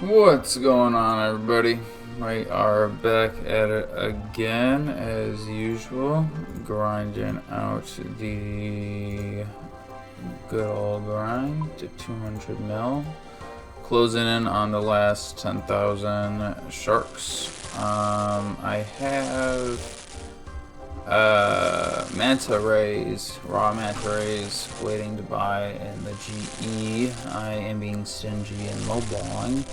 What's going on, everybody? We are back at it again, as usual, grinding out the good old grind to 200 mil, closing in on the last 10,000 sharks. I have manta rays, raw manta rays, waiting to buy in the GE. I am being stingy and lowballing,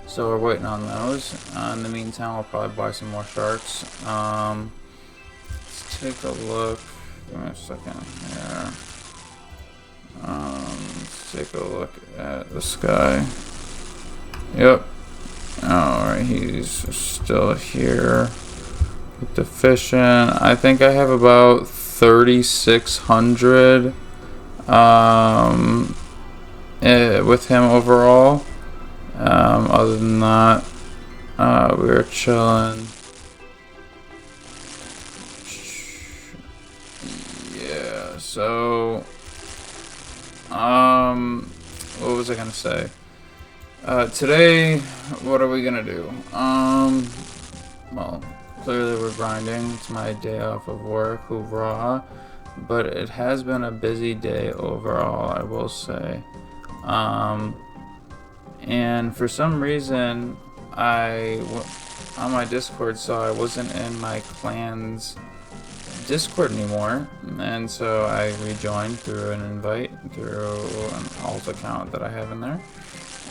so we're waiting on those. In the meantime, I'll probably buy some more sharks. Let's take a look. Give me a second here. Let's take a look at this guy. Yep. Alright, he's still here. With the fishing, I think I have about 3,600 with him overall. Other than that, we were chilling. Yeah, so what was I gonna say? Today, what are we gonna do? Well, clearly we're grinding. It's my day off of work, hoorah. But it has been a busy day overall, I will say. And for some reason, on my Discord saw I wasn't in my clan's Discord anymore. And so I rejoined through an invite, through an alt account that I have in there.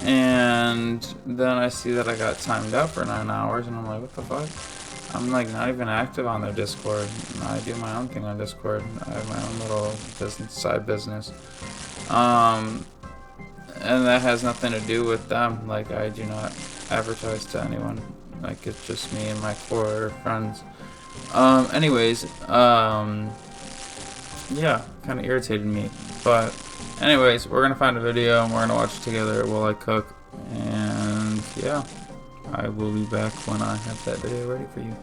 And then I see that I got timed out for 9 hours, and I'm like, what the fuck? I'm like not even active on their Discord. I do my own thing on Discord. I have my own little side business. And that has nothing to do with them. Like, I do not advertise to anyone. Like, it's just me and my core friends. Anyways, yeah, kind of irritated me. But anyways, we're gonna find a video and we're gonna watch it together while I cook. And yeah, I will be back when I have that video ready for you.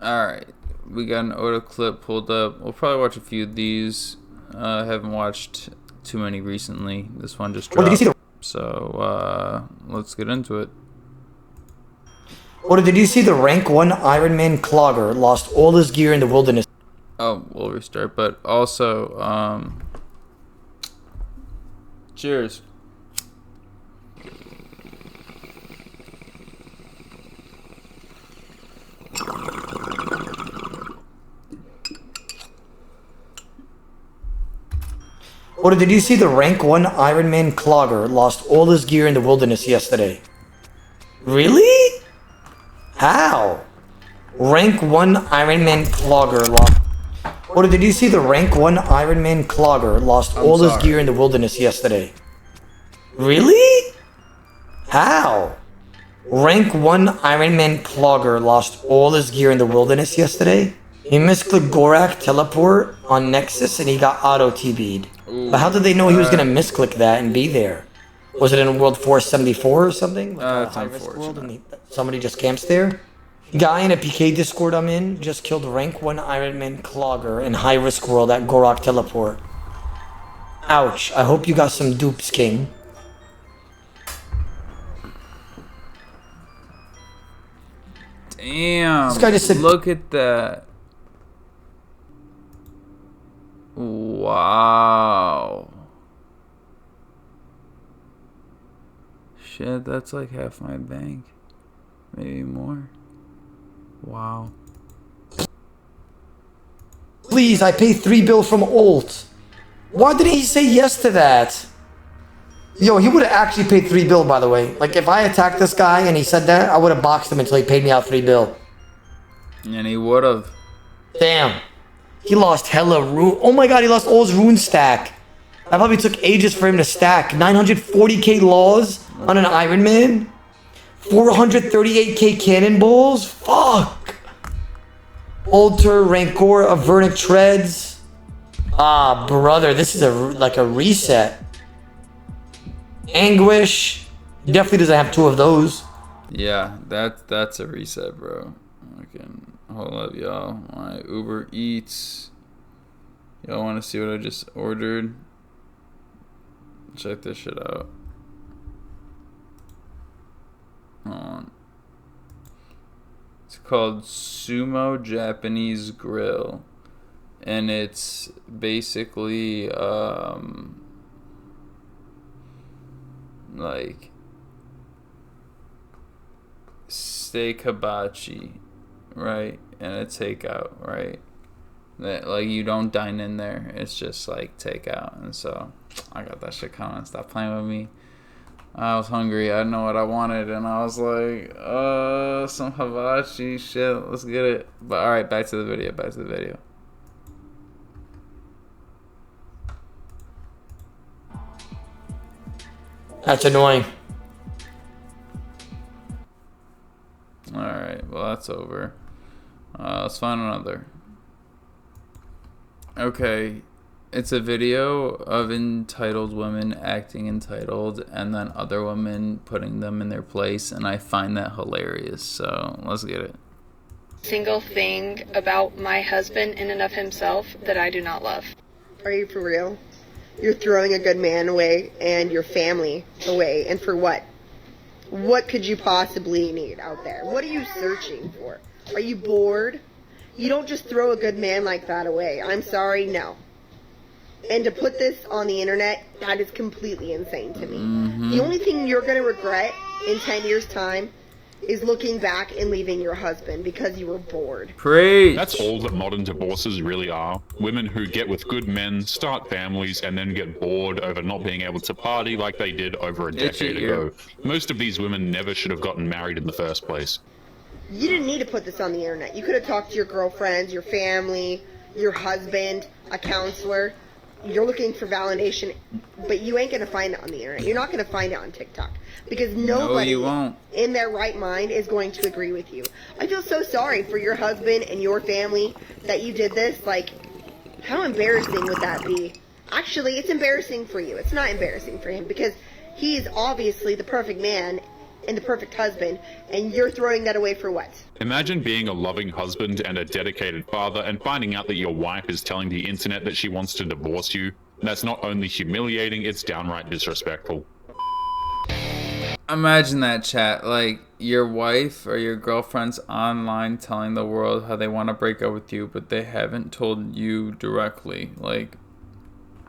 Alright, we got an Oda clip pulled up. We'll probably watch a few of these. I haven't watched too many recently. This one just dropped. So, let's get into it. Or did you see the rank 1 Iron Man clogger lost all his gear in the wilderness? Oh, we'll restart, but also, cheers. Or did you see the rank 1 Iron Man clogger lost all his gear in the wilderness yesterday? Really? How? Rank 1 Iron Man clogger lost... Or did you see the rank 1 Iron Man clogger lost all his gear in the wilderness yesterday? Really? How? Rank 1 Iron Man clogger lost all his gear in the wilderness yesterday? He misclicked Gorak teleport on Nexus and he got auto-TB'd. But how did they know he was gonna misclick that and be there? Was it in World 474 or something? Like a high-risk world and somebody just camps there? Guy in a PK Discord I'm in just killed rank 1 Iron Man clogger in high-risk world at Gorak teleport. Ouch, I hope you got some dupes, King. Damn, this guy just said, look at that. Wow. Shit, that's like half my bank. Maybe more. Wow. please, I pay 3 bill from Alt. Why didn't he say yes to that? Yo, he would have actually paid 3 bill, by the way. Like, if I attacked this guy and he said that, I would have boxed him until he paid me out 3 bill. And he would have. Damn. He lost hella rune. Oh my god, he lost all his rune stack. That probably took ages for him to stack. 940k laws on an Iron Man. 438k cannonballs. Fuck. Alter, Rancor, Avernic Treads. Ah, brother, this is like a reset. Anguish. He definitely doesn't have 2 of those. Yeah, that's a reset, bro. I can hold up, y'all. My Uber Eats. Y'all want to see what I just ordered? Check this shit out. Hold on. It's called Sumo Japanese Grill. And it's basically, like, steak hibachi, right? And a takeout, right? That, like, you don't dine in there. It's just, like, takeout. And so, I got that shit coming. Stop playing with me. I was hungry. I didn't know what I wanted, and I was like, some hibachi shit. Let's get it. But all right, back to the video. Back to the video. That's annoying. All right. Well, that's over. Let's find another. Okay. It's a video of entitled women acting entitled and then other women putting them in their place, and I find that hilarious. So let's get it. Single thing about my husband in and of himself that I do not love. Are you for real? You're throwing a good man away and your family away, and for what? What could you possibly need out there? What are you searching for? Are you bored? You don't just throw a good man like that away. I'm sorry, no. And to put this on the internet, that is completely insane to me. Mm-hmm. The only thing you're going to regret in 10 years' time is looking back and leaving your husband because you were bored. Preach. That's all that modern divorces really are. Women who get with good men, start families, and then get bored over not being able to party like they did over a decade ago. Most of these women never should have gotten married in the first place. You didn't need to put this on the internet. You could have talked to your girlfriends, your family, your husband, a counselor. You're looking for validation, but you ain't going to find it on the internet. You're not going to find it on TikTok because nobody in their right mind is going to agree with you. I feel so sorry for your husband and your family that you did this. Like, how embarrassing would that be? Actually, it's embarrassing for you. It's not embarrassing for him because he's obviously the perfect man and the perfect husband, and you're throwing that away for what? Imagine being a loving husband and a dedicated father and finding out that your wife is telling the internet that she wants to divorce you. That's not only humiliating, it's downright disrespectful. Imagine that, chat. Like, your wife or your girlfriend's online telling the world how they want to break up with you, but they haven't told you directly. Like,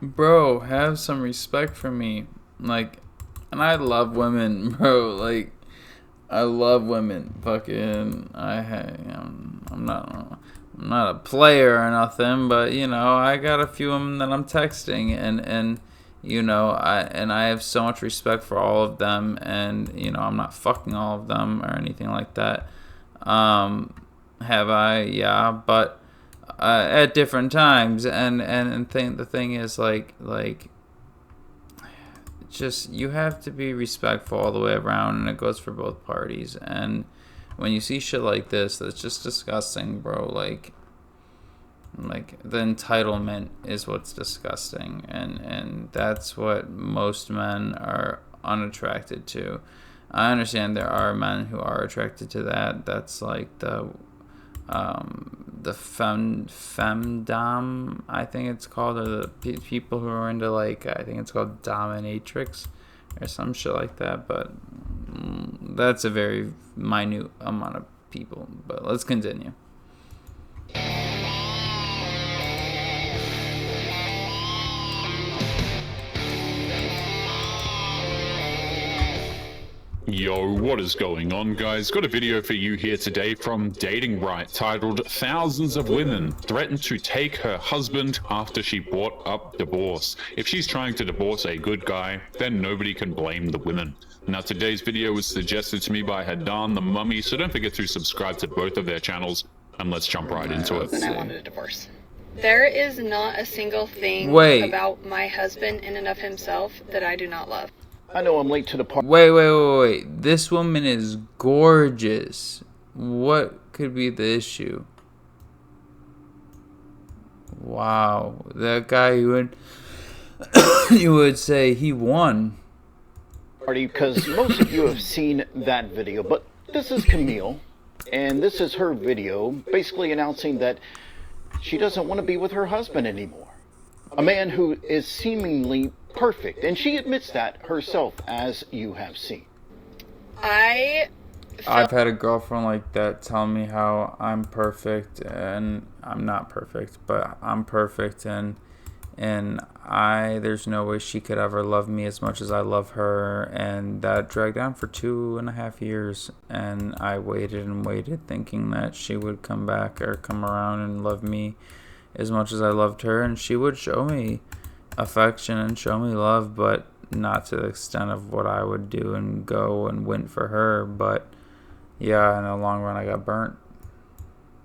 bro, have some respect for me. Like, and I love women, bro. Like, I love women. Fucking, I'm not a player or nothing, but you know, I got a few of them that I'm texting, and you know, I have so much respect for all of them, and you know, I'm not fucking all of them or anything like that. Have I? Yeah, but at different times, and the thing is like. Just, you have to be respectful all the way around, and it goes for both parties. And when you see shit like this, that's just disgusting, bro. Like the entitlement is what's disgusting, and that's what most men are unattracted to. I understand there are men who are attracted to that. That's like the femdom, I think it's called, or the people who are into, like, I think it's called dominatrix or some shit like that, but that's a very minute amount of people. But let's continue. Yo, what is going on, guys? Got a video for you here today from Dating Right titled "Thousands of Women Threaten to Take Her Husband After She Brought Up Divorce." If she's trying to divorce a good guy, then nobody can blame the women. Now, today's video was suggested to me by Hadan the Mummy, so don't forget to subscribe to both of their channels, and let's jump right into it. And I wanted a divorce. There is not a single thing about my husband in and of himself that I do not love. I know I'm late to the party. Wait. This woman is gorgeous. What could be the issue? Wow. That guy, you would say he won. Because most of you have seen that video, but this is Camille, and this is her video basically announcing that she doesn't want to be with her husband anymore. A man who is seemingly perfect, and she admits that herself, as you have seen. I I've had a girlfriend like that tell me how I'm perfect and I'm not perfect, but I'm perfect and there's no way she could ever love me as much as I love her, and that dragged on for 2.5 years, and I waited and waited thinking that she would come back or come around and love me as much as I loved her, and she would show me affection and show me love, but not to the extent of what I would do and go and win for her. But yeah, in the long run I got burnt.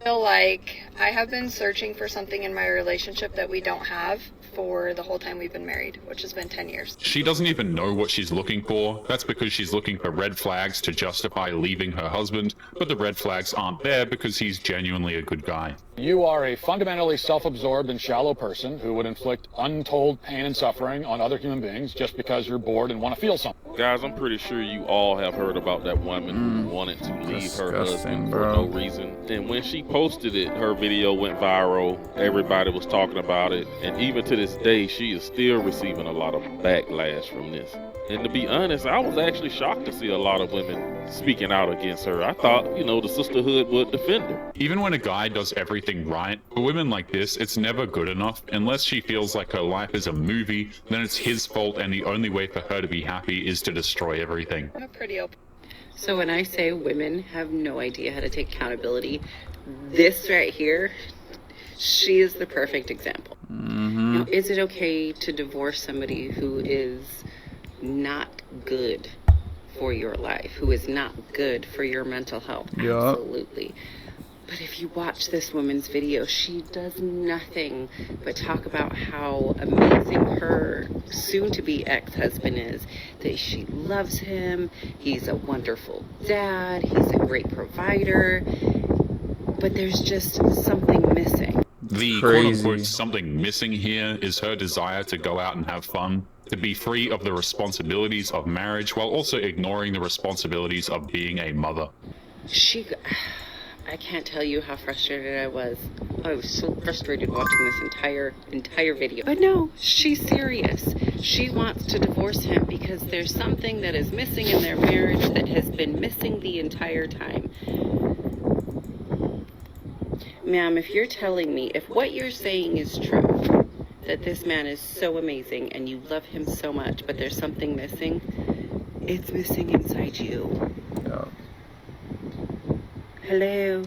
I feel like I have been searching for something in my relationship that we don't have for the whole time we've been married, which has been 10 years. She doesn't even know what she's looking for. That's because she's looking for red flags to justify leaving her husband, but the red flags aren't there because he's genuinely a good guy. You are a fundamentally self-absorbed and shallow person who would inflict untold pain and suffering on other human beings just because you're bored and want to feel something. Guys, I'm pretty sure you all have heard about that woman who wanted to leave her husband for no reason. And when she posted it, her video went viral. Everybody was talking about it. And even to this day, she is still receiving a lot of backlash from this. And to be honest, I was actually shocked to see a lot of women speaking out against her. I thought, the sisterhood would defend her. Even when a guy does everything right, for women like this, it's never good enough. Unless she feels like her life is a movie, then it's his fault, and the only way for her to be happy is to destroy everything. I'm pretty open. So when I say women have no idea how to take accountability, this right here, she is the perfect example. Now, is it okay to divorce somebody who is not good for your life, who is not good for your mental health? Yep. Absolutely. But if you watch this woman's video, she does nothing but talk about how amazing her soon-to-be ex-husband is, that she loves him, he's a wonderful dad, he's a great provider, but there's just something missing. The quote-unquote something missing here is her desire to go out and have fun, to be free of the responsibilities of marriage while also ignoring the responsibilities of being a mother. I can't tell you how frustrated I was. I was so frustrated watching this entire video. But no, she's serious. She wants to divorce him because there's something that is missing in their marriage that has been missing the entire time. Ma'am, if you're telling me, if what you're saying is true, that this man is so amazing and you love him so much, but there's something missing, it's missing inside you. Yeah. Hello?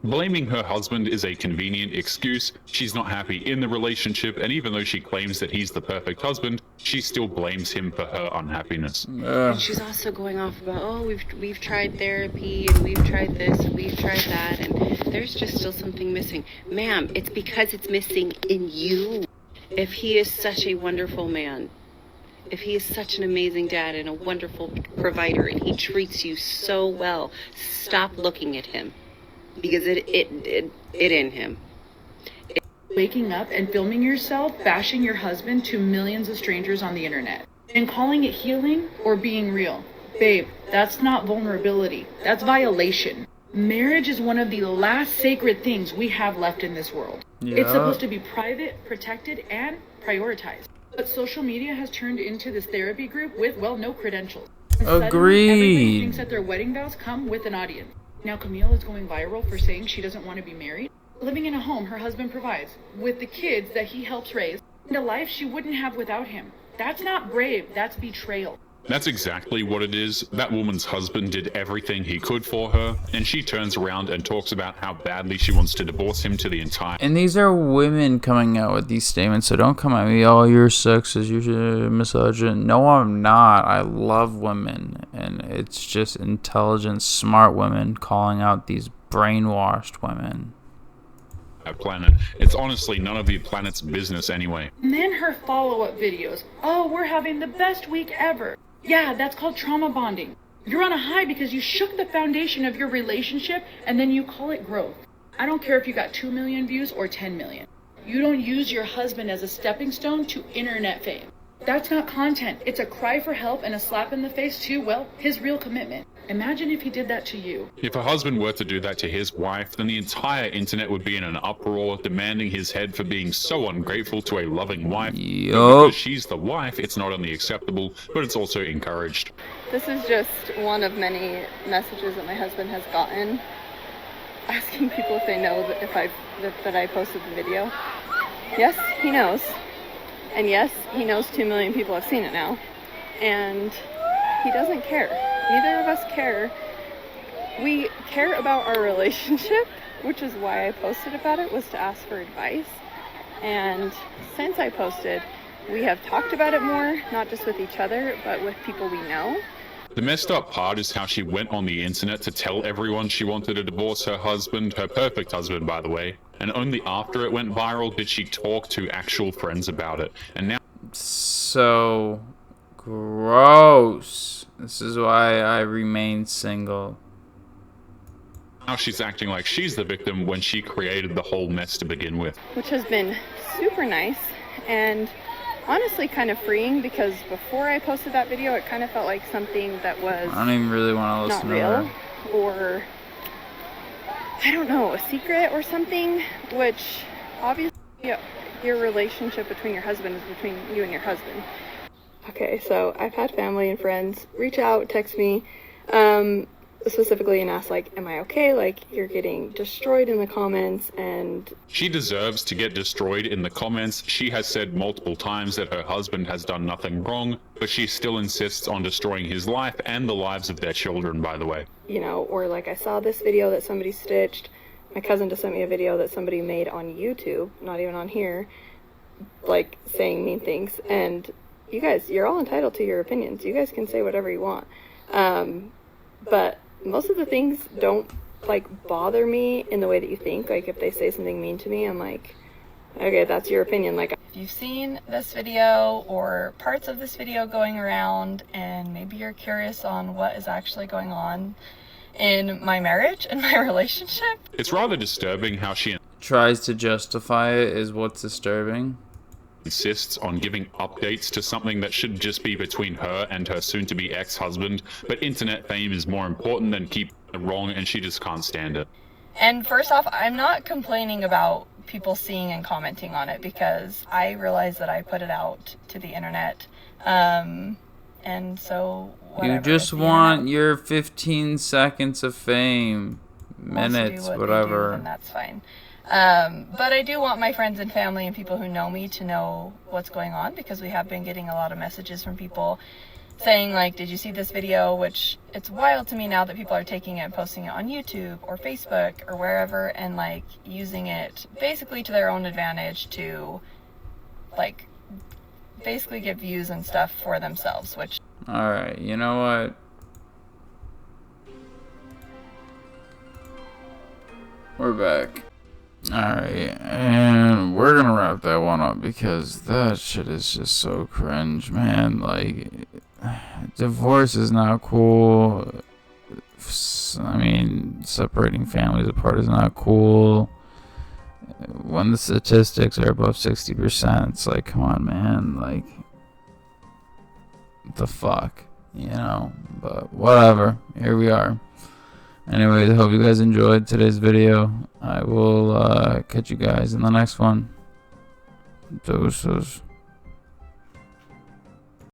Blaming her husband is a convenient excuse. She's not happy in the relationship, and even though she claims that he's the perfect husband, she still blames him for her unhappiness. And she's also going off about, oh, we've tried therapy, and we've tried this, we've tried that, and there's just still something missing. Ma'am, it's because it's missing in you. If he is such a wonderful man, if he is such an amazing dad and a wonderful provider, and he treats you so well, stop looking at him, because it in him. Waking up and filming yourself bashing your husband to millions of strangers on the internet and calling it healing or being real. Babe, that's not vulnerability. That's violation. Marriage is one of the last sacred things we have left in this world. Yeah. It's supposed to be private, protected, and prioritized. But social media has turned into this therapy group with, well, no credentials. Agreed. Everybody thinks that their wedding vows come with an audience. Now Camille is going viral for saying she doesn't want to be married. Living in a home her husband provides, with the kids that he helps raise, and a life she wouldn't have without him. That's not brave, that's betrayal. That's exactly what it is. That woman's husband did everything he could for her, and she turns around and talks about how badly she wants to divorce him to the entire... And these are women coming out with these statements, so don't come at me, oh, you're sexist, you're misogynist. No, I'm not. I love women, and it's just intelligent, smart women calling out these brainwashed women. Planet. It's honestly none of the planet's business anyway. And then her follow-up videos. Oh, we're having the best week ever. Yeah, that's called trauma bonding. You're on a high because you shook the foundation of your relationship and then you call it growth. I don't care if you got 2 million views or 10 million. You don't use your husband as a stepping stone to internet fame. That's not content. It's a cry for help and a slap in the face to, well, his real commitment. Imagine if he did that to you. If a husband were to do that to his wife, then the entire internet would be in an uproar, demanding his head for being so ungrateful to a loving wife. But because she's the wife, it's not only acceptable, but it's also encouraged. This is just one of many messages that my husband has gotten, asking people if they know that I posted the video. Yes, he knows. And yes, he knows 2 million people have seen it now. And he doesn't care. Neither of us care. We care about our relationship, which is why I posted about it, was to ask for advice. And since I posted, we have talked about it more, not just with each other, but with people we know. The messed up part is how she went on the internet to tell everyone she wanted to divorce her husband, her perfect husband, by the way, and only after it went viral did she talk to actual friends about it. And now... So gross. This is why I remain single. Now she's acting like she's the victim when she created the whole mess to begin with. Which has been super nice and honestly kind of freeing, because before I posted that video it kind of felt like something that was I don't even really want to listen to her. Not real, or I don't know, a secret or something, which obviously your relationship between your husband is between you and your husband. Okay, so I've had family and friends reach out, text me, specifically and ask, like, am I okay? Like, you're getting destroyed in the comments, and... She deserves to get destroyed in the comments. She has said multiple times that her husband has done nothing wrong, but she still insists on destroying his life and the lives of their children, by the way. You know, or like I saw this video that somebody stitched. My cousin just sent me a video that somebody made on YouTube, not even on here, like, saying mean things. And you guys, you're all entitled to your opinions. You guys can say whatever you want. But most of the things don't, like, bother me in the way that you think. Like, if they say something mean to me, I'm like, okay, that's your opinion. Like, if you've seen this video or parts of this video going around, and maybe you're curious on what is actually going on in my marriage and my relationship. It's rather disturbing how she tries to justify it is what's disturbing. Insists on giving updates to something that should just be between her and her soon-to-be ex-husband, but internet fame is more important than keeping it wrong, and she just can't stand it. And first off, I'm not complaining about people seeing and commenting on it, because I realize that I put it out to the internet, and so whatever. You just want your 15 seconds of fame, minutes, whatever. And that's fine. But I do want my friends and family and people who know me to know what's going on, because we have been getting a lot of messages from people saying, like, did you see this video? Which, it's wild to me now that people are taking it and posting it on YouTube or Facebook or wherever, and, like, using it basically to their own advantage to, like, basically get views and stuff for themselves, which... Alright, you know what? We're back. Alright, and we're gonna wrap that one up, because that shit is just so cringe, man. Like, divorce is not cool. I mean, separating families apart is not cool. When the statistics are above 60%, it's like, come on, man. Like, what the fuck, you know? But whatever, here we are. Anyways, I hope you guys enjoyed today's video. I will catch you guys in the next one. Deuces.